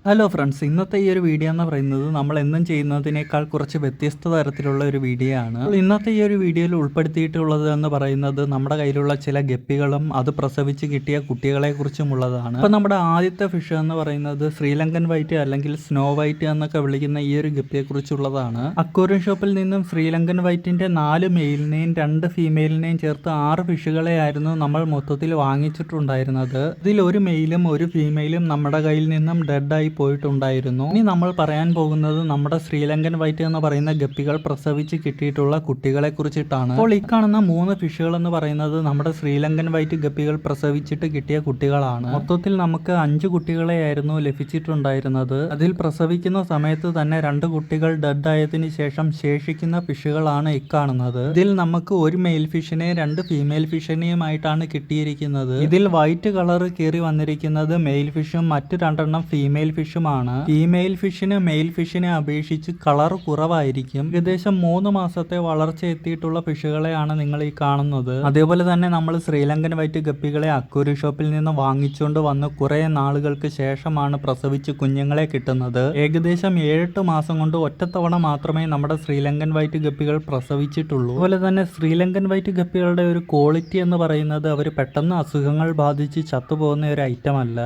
Hello friends, ഇന്നത്തെ ഈ ഒരു വീഡിയോ എന്ന് പറയുന്നത് നമ്മൾ എന്നും ചെയ്യുന്നതിനേക്കാൾ കുറച്ച് വ്യത്യസ്ത തരത്തിലുള്ള ഒരു വീഡിയോ ആണ്. ഇന്നത്തെ ഈ ഒരു വീഡിയോയിൽ ഉൾപ്പെടുത്തിയിട്ടുള്ളത് എന്ന് പറയുന്നത് നമ്മുടെ കയ്യിലുള്ള ചില ഗപ്പികളും അത് പ്രസവിച്ച് കിട്ടിയ കുട്ടികളെ കുറിച്ചുമുള്ളതാണ്. അപ്പോൾ നമ്മുടെ ആദ്യത്തെ ഫിഷ് എന്ന് പറയുന്നത് ശ്രീലങ്കൻ വൈറ്റ് അല്ലെങ്കിൽ സ്നോ വൈറ്റ് എന്നൊക്കെ വിളിക്കുന്ന ഈ ഒരു ഗപ്പിയെ കുറിച്ചുള്ളതാണ്. അക്വേറിയം ഷോപ്പിൽ നിന്നും ശ്രീലങ്കൻ വൈറ്റിന്റെ 4 മെയിലിനെയും 2 ഫീമെയിലിനെയും ചേർത്ത് 6 ഫിഷുകളെ ആയിരുന്നു നമ്മൾ മൊത്തത്തിൽ വാങ്ങിച്ചിട്ടുണ്ടായിരുന്നത്. ഇതിൽ ഒരു മെയിലും ഒരു ഫീമെയിലും നമ്മുടെ കയ്യിൽ നിന്നും ഡെഡായി പോയിട്ടുണ്ടായിരുന്നു. ഇനി നമ്മൾ പറയാൻ പോകുന്നത് നമ്മുടെ ശ്രീലങ്കൻ വൈറ്റ് എന്ന് പറയുന്ന ഗപ്പികൾ പ്രസവിച്ച് കിട്ടിയിട്ടുള്ള കുട്ടികളെ കുറിച്ചിട്ടാണ്. അപ്പോൾ ഈ കാണുന്ന 3 ഫിഷുകൾ എന്ന് പറയുന്നത് നമ്മുടെ ശ്രീലങ്കൻ വൈറ്റ് ഗപ്പികൾ പ്രസവിച്ചിട്ട് കിട്ടിയ കുട്ടികളാണ്. മൊത്തത്തിൽ നമുക്ക് 5 കുട്ടികളെയായിരുന്നു ലഭിച്ചിട്ടുണ്ടായിരുന്നത്. അതിൽ പ്രസവിക്കുന്ന സമയത്ത് തന്നെ 2 കുട്ടികൾ ഡെഡ് ആയതിനു ശേഷം ശേഷിക്കുന്ന ഫിഷുകളാണ് ഇക്കാണുന്നത്. ഇതിൽ നമുക്ക് ഒരു മെയിൽ ഫിഷിനെ 2 ഫീമെയിൽ ഫിഷിനെയുമായിട്ടാണ് കിട്ടിയിരിക്കുന്നത്. ഇതിൽ വൈറ്റ് കളർ കയറി വന്നിരിക്കുന്നത് മെയിൽ ഫിഷും മറ്റു 2 ഫീമെയിൽ ഫിഷുമാണ്. ഫീമെയിൽ ഫിഷിന് മെയിൽ ഫിഷിനെ അപേക്ഷിച്ച് കളർ കുറവായിരിക്കും. ഏകദേശം 3 മാസത്തെ വളർച്ച എത്തിയിട്ടുള്ള ഫിഷുകളെയാണ് നിങ്ങൾ ഈ കാണുന്നത്. അതേപോലെ തന്നെ നമ്മൾ ശ്രീലങ്കൻ വൈറ്റ് ഗപ്പികളെ അക്വേറിയം ഷോപ്പിൽ നിന്ന് വാങ്ങിച്ചുകൊണ്ട് വന്ന് കുറെ നാളുകൾക്ക് ശേഷമാണ് പ്രസവിച്ച് കുഞ്ഞുങ്ങളെ കിട്ടുന്നത്. ഏകദേശം 7-8 മാസം കൊണ്ട് ഒറ്റത്തവണ മാത്രമേ നമ്മുടെ ശ്രീലങ്കൻ വൈറ്റ് ഗപ്പികൾ പ്രസവിച്ചിട്ടുള്ളൂ. അതുപോലെ തന്നെ ശ്രീലങ്കൻ വൈറ്റ് ഗപ്പികളുടെ ഒരു ക്വാളിറ്റി എന്ന് പറയുന്നത് അവർ പെട്ടെന്ന് അസുഖങ്ങൾ ബാധിച്ച് ചത്തുപോകുന്ന ഒരു ഐറ്റം അല്ല.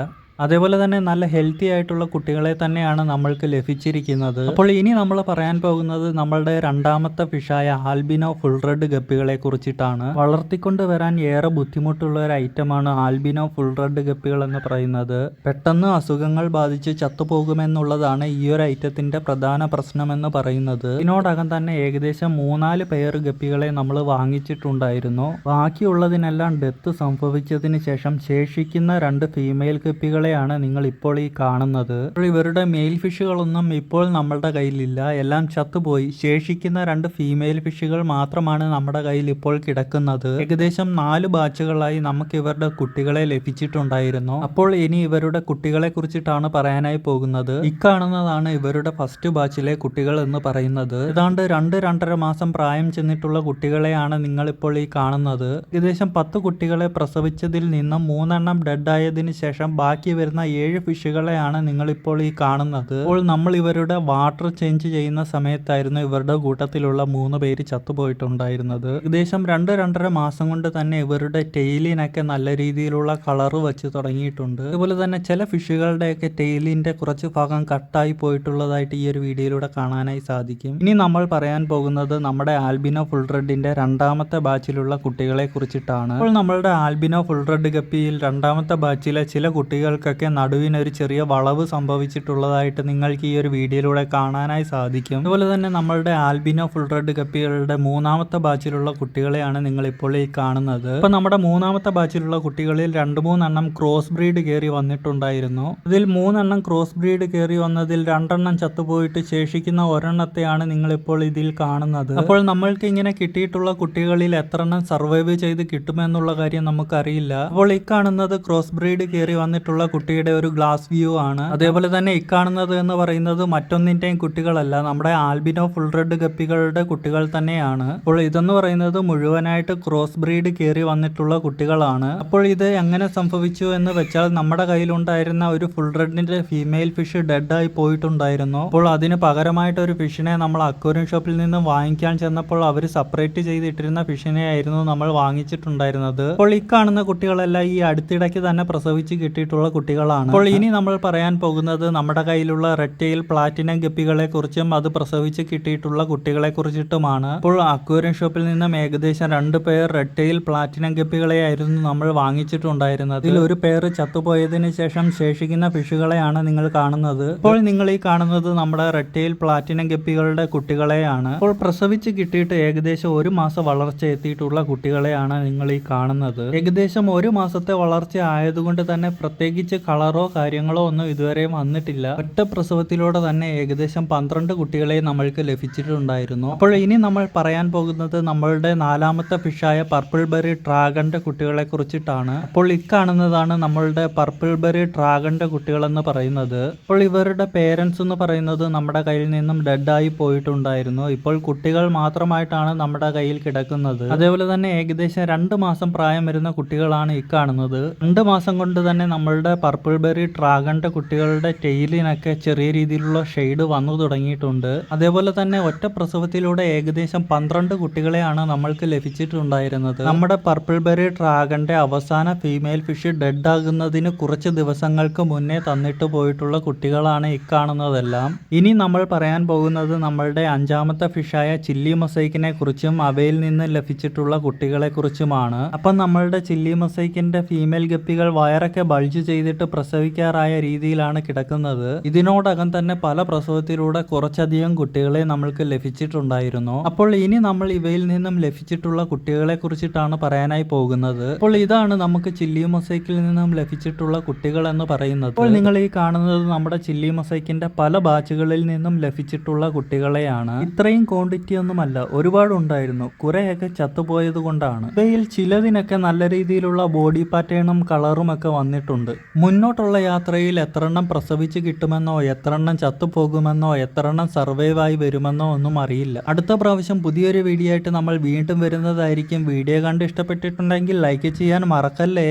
അതേപോലെ തന്നെ നല്ല ഹെൽത്തി ആയിട്ടുള്ള കുട്ടികളെ തന്നെയാണ് നമ്മൾക്ക് ലഭിച്ചിരിക്കുന്നത്. അപ്പോൾ ഇനി നമ്മൾ പറയാൻ പോകുന്നത് നമ്മളുടെ രണ്ടാമത്തെ ഫിഷായ ആൽബിനോ ഫുൾ റെഡ് ഗപ്പികളെ കുറിച്ചിട്ടാണ്. വളർത്തിക്കൊണ്ട് വരാൻ ഏറെ ബുദ്ധിമുട്ടുള്ള ഒരു ഐറ്റമാണ് ആൽബിനോ ഫുൾ റെഡ് ഗപ്പികൾ എന്ന് പറയുന്നത്. പെട്ടെന്ന് അസുഖങ്ങൾ ബാധിച്ച് ചത്തുപോകുമെന്നുള്ളതാണ് ഈ ഒരു ഐറ്റത്തിന്റെ പ്രധാന പ്രശ്നമെന്ന് പറയുന്നത്. ഇതിനോടകം തന്നെ ഏകദേശം 3-4 പെയർ ഗപ്പികളെ നമ്മൾ വാങ്ങിച്ചിട്ടുണ്ടായിരുന്നു. ബാക്കിയുള്ളതിനെല്ലാം ഡെത്ത് സംഭവിച്ചതിന് ശേഷം ശേഷിക്കുന്ന 2 ഫീമെയിൽ ഗപ്പികളെ ാണ് നിങ്ങൾ ഇപ്പോൾ ഈ കാണുന്നത്. ഇവരുടെ മെയിൽ ഫിഷുകളൊന്നും ഇപ്പോൾ നമ്മളുടെ കയ്യിലില്ല, എല്ലാം ചത്തുപോയി. ശേഷിക്കുന്ന 2 ഫീമെയിൽ ഫിഷുകൾ മാത്രമാണ് നമ്മുടെ കയ്യിൽ ഇപ്പോൾ കിടക്കുന്നത്. ഏകദേശം 4 ബാച്ചുകളായി നമുക്ക് ഇവരുടെ കുട്ടികളെ ലഭിച്ചിട്ടുണ്ടായിരുന്നു. അപ്പോൾ ഇനി ഇവരുടെ കുട്ടികളെ കുറിച്ചിട്ടാണ് പറയാനായി പോകുന്നത്. ഇക്കാണുന്നതാണ് ഇവരുടെ ഫസ്റ്റ് ബാച്ചിലെ കുട്ടികൾ എന്ന് പറയുന്നത്. ഏതാണ്ട് 2-2.5 മാസം പ്രായം ചെന്നിട്ടുള്ള കുട്ടികളെയാണ് നിങ്ങൾ ഇപ്പോൾ ഈ കാണുന്നത്. ഏകദേശം 10 കുട്ടികളെ പ്രസവിച്ചതിൽ നിന്നും 3 എണ്ണം ഡെഡ് ആയതിനു ശേഷം ബാക്കി വരുന്ന 7 ഫിഷുകളെയാണ് നിങ്ങൾ ഇപ്പോൾ ഈ കാണുന്നത്. അപ്പോൾ നമ്മൾ ഇവരുടെ വാട്ടർ ചേഞ്ച് ചെയ്യുന്ന സമയത്തായിരുന്നു ഇവരുടെ കൂട്ടത്തിലുള്ള 3 പേര് ചത്തുപോയിട്ടുണ്ടായിരുന്നത്. ഏകദേശം 2-2.5 മാസം കൊണ്ട് തന്നെ ഇവരുടെ ടെയിലിനൊക്കെ നല്ല രീതിയിലുള്ള കളറ് വെച്ച് തുടങ്ങിയിട്ടുണ്ട്. അതുപോലെ തന്നെ ചില ഫിഷുകളുടെയൊക്കെ ടെയിലിന്റെ കുറച്ച് ഭാഗം കട്ടായി പോയിട്ടുള്ളതായിട്ട് ഈ ഒരു വീഡിയോയിലൂടെ കാണാനായി സാധിക്കും. ഇനി നമ്മൾ പറയാൻ പോകുന്നത് നമ്മുടെ ആൽബിനോ ഫുൾ റെഡിന്റെ രണ്ടാമത്തെ ബാച്ചിലുള്ള കുട്ടികളെ കുറിച്ചിട്ടാണ്. അപ്പോൾ നമ്മളുടെ ആൽബിനോ ഫുൾ റെഡ് ഗപ്പിയിൽ രണ്ടാമത്തെ ബാച്ചിലെ ചില കുട്ടികൾക്കൊക്കെ നടുവിനൊരു ചെറിയ വളവ് സംഭവിച്ചിട്ടുള്ളതായിട്ട് നിങ്ങൾക്ക് ഈ ഒരു വീഡിയോയിലൂടെ കാണാനായി സാധിക്കും. അതുപോലെ തന്നെ നമ്മളുടെ ആൽബിനോ ഫുൾ റെഡ് ഗപ്പികളുടെ 3ാമത്തെ ബാച്ചിലുള്ള കുട്ടികളെയാണ് നിങ്ങൾ ഇപ്പോൾ ഈ കാണുന്നത്. ഇപ്പൊ നമ്മുടെ 3ാമത്തെ ബാച്ചിലുള്ള കുട്ടികളിൽ 2-3 എണ്ണം ക്രോസ് ബ്രീഡ് കയറി വന്നിട്ടുണ്ടായിരുന്നു. ഇതിൽ 3 എണ്ണം ക്രോസ് ബ്രീഡ് കയറി വന്നതിൽ 2 എണ്ണം ചത്തുപോയിട്ട് ശേഷിക്കുന്ന ഒരെണ്ണത്തെയാണ് നിങ്ങൾ ഇപ്പോൾ ഇതിൽ കാണുന്നത്. അപ്പോൾ നമ്മൾക്ക് ഇങ്ങനെ കിട്ടിയിട്ടുള്ള കുട്ടികളിൽ എത്ര എണ്ണം സർവൈവ് ചെയ്ത് കിട്ടുമെന്നുള്ള കാര്യം നമുക്കറിയില്ല. അപ്പോൾ ഈ കാണുന്നത് ക്രോസ് ബ്രീഡ് കയറി വന്നിട്ടുള്ള കുട്ടിയുടെ ഒരു ഗ്ലാസ് വ്യൂ ആണ്. അതേപോലെ തന്നെ ഇക്കാണുന്നത് എന്ന് പറയുന്നത് മറ്റൊന്നിന്റെയും കുട്ടികളല്ല, നമ്മുടെ ആൽബിനോ ഫുൾ റെഡ് ഗപ്പികളുടെ കുട്ടികൾ തന്നെയാണ്. അപ്പോൾ ഇതെന്ന് പറയുന്നത് മുഴുവനായിട്ട് ക്രോസ് ബ്രീഡ് കയറി വന്നിട്ടുള്ള കുട്ടികളാണ്. അപ്പോൾ ഇത് എങ്ങനെ സംഭവിച്ചു എന്ന് വെച്ചാൽ നമ്മുടെ കയ്യിലുണ്ടായിരുന്ന ഒരു ഫുൾ റെഡിന്റെ ഫീമെയിൽ ഫിഷ് ഡെഡായി പോയിട്ടുണ്ടായിരുന്നു. അപ്പോൾ അതിന് പകരമായിട്ട് ഒരു ഫിഷിനെ നമ്മൾ അക്വേറിയം ഷോപ്പിൽ നിന്ന് വാങ്ങിക്കാൻ ചെന്നപ്പോൾ അവർ സെപ്പറേറ്റ് ചെയ്തിട്ടിരുന്ന ഫിഷിനെ ആയിരുന്നു നമ്മൾ വാങ്ങിച്ചിട്ടുണ്ടായിരുന്നത്. അപ്പോൾ ഈ കാണുന്ന കുട്ടികളെല്ലാം ഈ അടുത്തിടയ്ക്ക് തന്നെ പ്രസവിച്ച് കിട്ടിയിട്ടുള്ള കുട്ടികളാണ്. അപ്പോൾ ഇനി നമ്മൾ പറയാൻ പോകുന്നത് നമ്മുടെ കയ്യിലുള്ള റെഡ് ടെയിൽ പ്ലാറ്റിനം ഗപ്പികളെ കുറിച്ചും അത് പ്രസവിച്ച് കിട്ടിയിട്ടുള്ള കുട്ടികളെ കുറിച്ചിട്ടുമാണ്. അപ്പോൾ അക്വേറിയം ഷോപ്പിൽ നിന്നും ഏകദേശം 2 പെയർ റെഡ് ടെയിൽ പ്ലാറ്റിനം ഗപ്പികളെയായിരുന്നു നമ്മൾ വാങ്ങിച്ചിട്ടുണ്ടായിരുന്നത്. ഇതിൽ ഒരു പെയർ ചത്തുപോയതിനു ശേഷം ശേഷിക്കുന്ന ഫിഷുകളെയാണ് നിങ്ങൾ കാണുന്നത്. അപ്പോൾ നിങ്ങൾ ഈ കാണുന്നത് നമ്മുടെ റെഡ് ടെയിൽ പ്ലാറ്റിനം ഗപ്പികളുടെ കുട്ടികളെയാണ്. അപ്പോൾ പ്രസവിച്ച് കിട്ടിയിട്ട് ഏകദേശം 1 മാസം വളർച്ച എത്തിയിട്ടുള്ള കുട്ടികളെയാണ് നിങ്ങൾ ഈ കാണുന്നത്. ഏകദേശം 1 മാസത്തെ വളർച്ച ആയതുകൊണ്ട് തന്നെ പ്രത്യേകിച്ച് കളറോ കാര്യങ്ങളോ ഒന്നും ഇതുവരെ വന്നിട്ടില്ല. ഒറ്റ പ്രസവത്തിലൂടെ തന്നെ ഏകദേശം 12 കുട്ടികളെ നമ്മൾക്ക് ലഭിച്ചിട്ടുണ്ടായിരുന്നു. അപ്പോൾ ഇനി നമ്മൾ പറയാൻ പോകുന്നത് നമ്മളുടെ 4ാമത്തെ ഫിഷായ പർപ്പിൾ ബെറി ഡ്രാഗന്റെ കുട്ടികളെ കുറിച്ചിട്ടാണ്. അപ്പോൾ ഇക്കാണുന്നതാണ് നമ്മളുടെ പർപ്പിൾ ബെറി ഡ്രാഗന്റെ കുട്ടികൾ എന്ന് പറയുന്നത്. അപ്പോൾ ഇവരുടെ പേരൻസ് എന്ന് പറയുന്നത് നമ്മുടെ കയ്യിൽ നിന്നും ഡെഡായി പോയിട്ടുണ്ടായിരുന്നു. ഇപ്പോൾ കുട്ടികൾ മാത്രമായിട്ടാണ് നമ്മുടെ കയ്യിൽ കിടക്കുന്നത്. അതേപോലെ തന്നെ ഏകദേശം 2 മാസം പ്രായം വരുന്ന കുട്ടികളാണ് ഇക്കാണുന്നത്. 2 മാസം കൊണ്ട് തന്നെ നമ്മളുടെ പർപ്പിൾ ബെറി ഡ്രാഗണിന്റെ കുട്ടികളുടെ ടെയിലിനൊക്കെ ചെറിയ രീതിയിലുള്ള ഷെയ്ഡ് വന്നു തുടങ്ങിയിട്ടുണ്ട്. അതേപോലെ തന്നെ ഒറ്റ പ്രസവത്തിലൂടെ ഏകദേശം 12 കുട്ടികളെയാണ് നമ്മൾക്ക് ലഭിച്ചിട്ടുണ്ടായിരുന്നത്. നമ്മുടെ പർപ്പിൾ ബെറി ഡ്രാഗണിന്റെ അവസാന ഫീമെയിൽ ഫിഷ് ഡെഡ് ആകുന്നതിന് കുറച്ച് ദിവസങ്ങൾക്ക് മുന്നേ തന്നിട്ട് പോയിട്ടുള്ള കുട്ടികളാണ് ഇക്കാണുന്നതെല്ലാം. ഇനി നമ്മൾ പറയാൻ പോകുന്നത് നമ്മളുടെ 5ാമത്തെ ഫിഷായ ചില്ലി മൊസൈക്കിനെ കുറിച്ചും അവയിൽ നിന്ന് ലഭിച്ചിട്ടുള്ള കുട്ടികളെ കുറിച്ചുമാണ്. അപ്പം നമ്മളുടെ ചില്ലി മൊസൈക്കിന്റെ ഫീമെയിൽ ഗപ്പികൾ വയറൊക്കെ ബൾജ് ചെയ്തിട്ട് പ്രസവിക്കാറായ രീതിയിലാണ് കിടക്കുന്നത്. ഇതിനോടകം തന്നെ പല പ്രസവത്തിലൂടെ കുറച്ചധികം കുട്ടികളെ നമ്മൾക്ക് ലഭിച്ചിട്ടുണ്ടായിരുന്നു. അപ്പോൾ ഇനി നമ്മൾ ഇവയിൽ നിന്നും ലഭിച്ചിട്ടുള്ള കുട്ടികളെ കുറിച്ചിട്ടാണ് പറയാനായി പോകുന്നത്. അപ്പോൾ ഇതാണ് നമുക്ക് ചില്ലി മൊസൈക്കിൽ നിന്നും ലഭിച്ചിട്ടുള്ള കുട്ടികൾ എന്ന് പറയുന്നത്. അപ്പോൾ നിങ്ങൾ ഈ കാണുന്നത് നമ്മുടെ ചില്ലി മൊസൈക്കിന്റെ പല ബാച്ചുകളിൽ നിന്നും ലഭിച്ചിട്ടുള്ള കുട്ടികളെയാണ്. ഇത്രയും ക്വാണ്ടിറ്റി ഒന്നുമല്ല, ഒരുപാട് ഉണ്ടായിരുന്നു. കുറെയൊക്കെ ചത്തുപോയത് കൊണ്ടാണ്. ഇവയിൽ ചിലതിനൊക്കെ നല്ല രീതിയിലുള്ള ബോഡി പാറ്റേണും കളറും ഒക്കെ വന്നിട്ടുണ്ട്. മുന്നോട്ടുള്ള യാത്രയിൽ എത്രണ്ണം പ്രസവിച്ച് കിട്ടുമെന്നോ എത്രണ്ണം ചത്തുപോകുമെന്നോ എത്രണ്ണം സർവൈവ് ആയി വരുമെന്നോ ഒന്നും അറിയില്ല. അടുത്ത പ്രാവശ്യം പുതിയൊരു വീഡിയോ ആയിട്ട് നമ്മൾ വീണ്ടും വരുന്നതായിരിക്കും. വീഡിയോ കണ്ട് ഇഷ്ടപ്പെട്ടിട്ടുണ്ടെങ്കിൽ ലൈക്ക് ചെയ്യാൻ മറക്കല്ലേ.